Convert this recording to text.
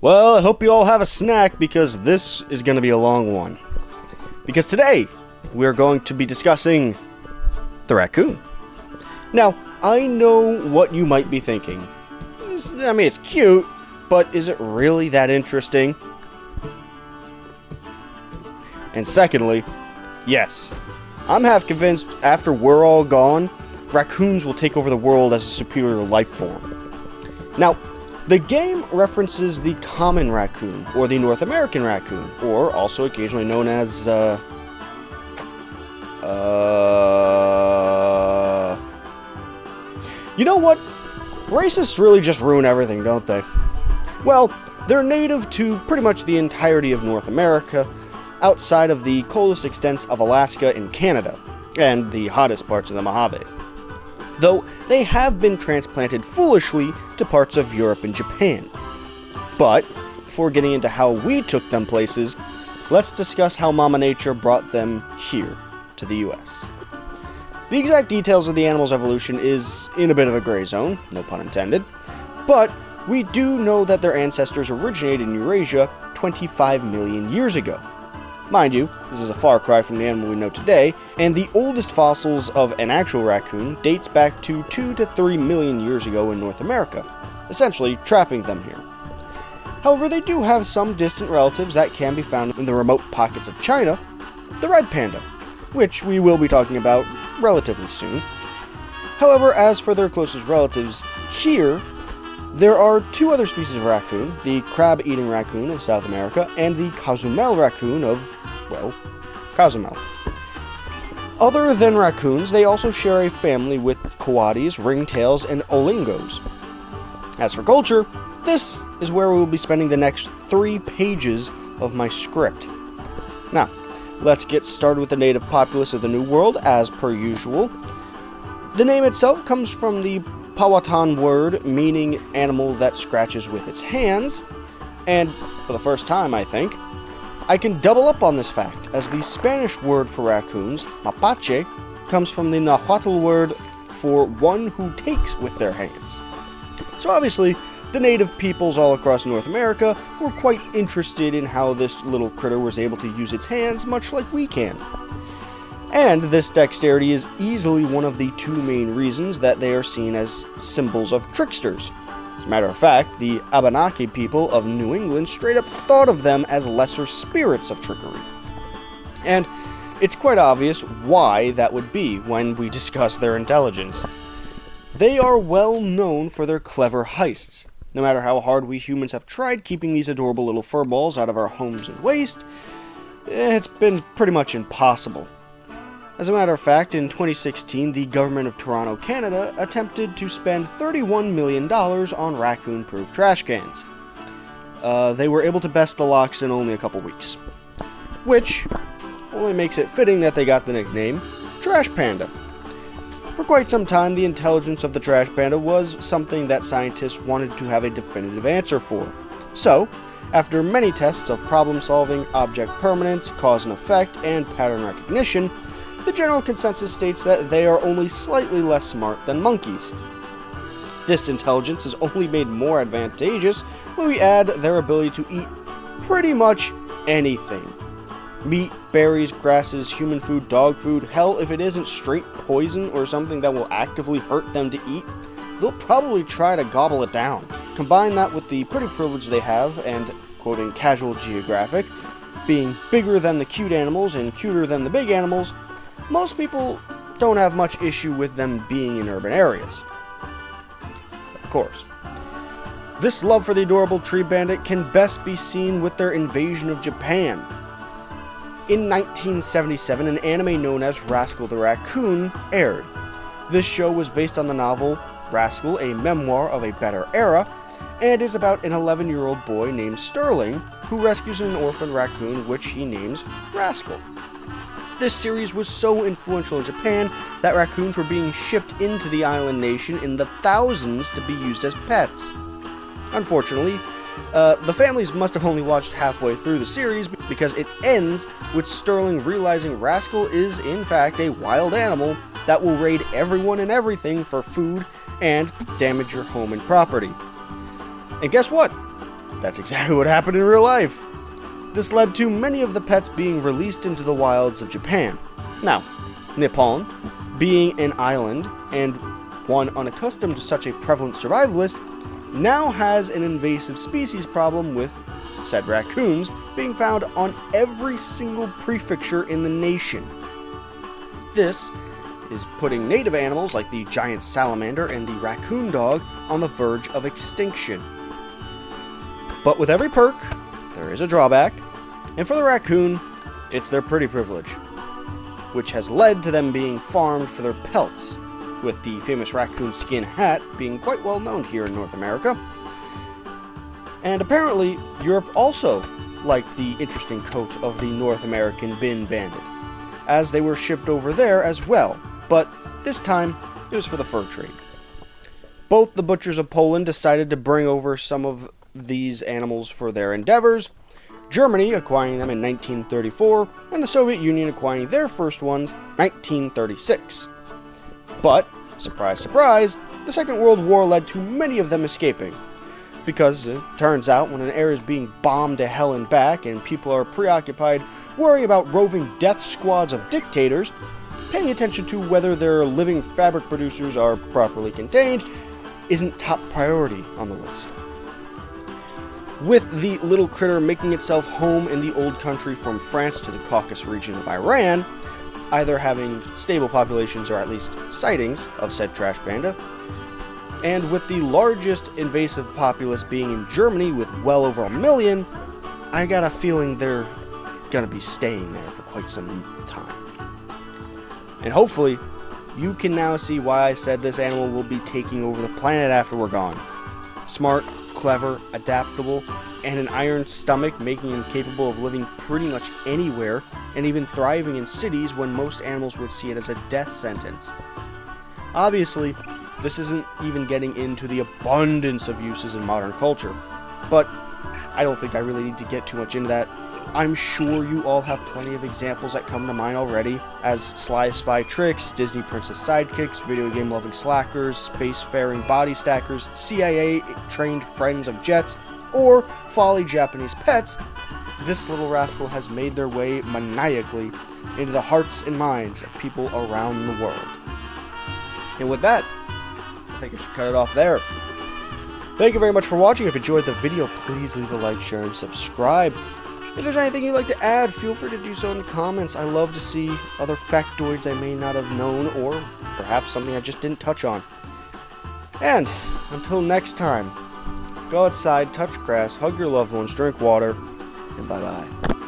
Well, I hope you all have a snack because this is going to be a long one. Because today, we're going to be discussing the raccoon. Now, I know what you might be thinking. It's cute, but is it really that interesting? And secondly, yes, I'm half convinced after we're all gone, raccoons will take over the world as a superior life form. Now, the game references the common raccoon, or the North American raccoon, or also occasionally known as, You know what? Racists really just ruin everything, don't they? Well, they're native to pretty much the entirety of North America, outside of the coldest extents of Alaska and Canada, and the hottest parts of the Mojave. Though they have been transplanted foolishly to parts of Europe and Japan. But, before getting into how we took them places, let's discuss how Mama Nature brought them here, to the US. The exact details of the animal's evolution is in a bit of a gray zone, no pun intended, but we do know that their ancestors originated in Eurasia 25 million years ago. Mind you, this is a far cry from the animal we know today, and the oldest fossils of an actual raccoon dates back to 2 to 3 million years ago in North America, essentially trapping them here. However, they do have some distant relatives that can be found in the remote pockets of China, the red panda, which we will be talking about relatively soon. However, as for their closest relatives here, there are two other species of raccoon, the crab-eating raccoon of South America and the Cozumel raccoon of, well, Cozumel. Other than raccoons, they also share a family with coatis, ringtails, and olingos. As for culture, this is where we will be spending the next 3 pages of my script. Now, let's get started with the native populace of the New World, as per usual. The name itself comes from the Powhatan word meaning animal that scratches with its hands, and for the first time, I think, I can double up on this fact, as the Spanish word for raccoons, mapache, comes from the Nahuatl word for one who takes with their hands. So obviously, the native peoples all across North America were quite interested in how this little critter was able to use its hands much like we can. And this dexterity is easily one of the 2 main reasons that they are seen as symbols of tricksters. As a matter of fact, the Abenaki people of New England straight up thought of them as lesser spirits of trickery. And it's quite obvious why that would be when we discuss their intelligence. They are well known for their clever heists. No matter how hard we humans have tried keeping these adorable little furballs out of our homes and waste, it's been pretty much impossible. As a matter of fact, in 2016, the government of Toronto, Canada, attempted to spend $31 million on raccoon-proof trash cans. They were able to best the locks in only a couple weeks, which only makes it fitting that they got the nickname Trash Panda. For quite some time, the intelligence of the Trash Panda was something that scientists wanted to have a definitive answer for. So, after many tests of problem-solving, object permanence, cause and effect, and pattern recognition, the general consensus states that they are only slightly less smart than monkeys. This intelligence is only made more advantageous when we add their ability to eat pretty much anything. Meat, berries, grasses, human food, dog food, hell, if it isn't straight poison or something that will actively hurt them to eat, they'll probably try to gobble it down. Combine that with the pretty privilege they have, and, quoting Casual Geographic, being bigger than the cute animals and cuter than the big animals, most people don't have much issue with them being in urban areas. Of course. This love for the adorable tree bandit can best be seen with their invasion of Japan. In 1977, an anime known as Rascal the Raccoon aired. This show was based on the novel Rascal, a Memoir of a Better Era, and is about an 11-year-old boy named Sterling who rescues an orphaned raccoon which he names Rascal. This series was so influential in Japan that raccoons were being shipped into the island nation in the thousands to be used as pets. Unfortunately, the families must have only watched halfway through the series because it ends with Sterling realizing Rascal is, in fact, a wild animal that will raid everyone and everything for food and damage your home and property. And guess what? that's exactly what happened in real life. This led to many of the pets being released into the wilds of Japan. Now, Nippon, being an island and one unaccustomed to such a prevalent survivalist, now has an invasive species problem with said raccoons being found on every single prefecture in the nation. This is putting native animals like the giant salamander and the raccoon dog on the verge of extinction. But with every perk, there is a drawback, and for the raccoon, it's their pretty privilege, which has led to them being farmed for their pelts, with the famous raccoon skin hat being quite well known here in North America. And apparently, Europe also liked the interesting coat of the North American bin bandit, as they were shipped over there as well, but this time it was for the fur trade. Both the butchers of Poland decided to bring over some of these animals for their endeavors, Germany acquiring them in 1934, and the Soviet Union acquiring their first ones 1936. But, surprise, surprise, the Second World War led to many of them escaping. Because it turns out when an area is being bombed to hell and back and people are preoccupied worrying about roving death squads of dictators, paying attention to whether their living fabric producers are properly contained isn't top priority on the list. With the little critter making itself home in the old country from France to the Caucasus region of Iran, either having stable populations or at least sightings of said trash panda, and with the largest invasive populace being in Germany with well over 1 million, I got a feeling they're gonna be staying there for quite some time. And hopefully, you can now see why I said this animal will be taking over the planet after we're gone. Smart, clever, adaptable, and an iron stomach making him capable of living pretty much anywhere and even thriving in cities when most animals would see it as a death sentence. Obviously, this isn't even getting into the abundance of uses in modern culture, but I don't think I really need to get too much into that. I'm sure you all have plenty of examples that come to mind already, as sly spy tricks, Disney princess sidekicks, video game loving slackers, spacefaring body stackers, CIA trained friends of jets, or folly Japanese pets. This little rascal has made their way maniacally into the hearts and minds of people around the world. And with that, I think I should cut it off there. Thank you very much for watching. If you enjoyed the video, please leave a like, share, and subscribe. If there's anything you'd like to add, feel free to do so in the comments. I love to see other factoids I may not have known, or perhaps something I just didn't touch on. And until next time, go outside, touch grass, hug your loved ones, drink water, and bye-bye.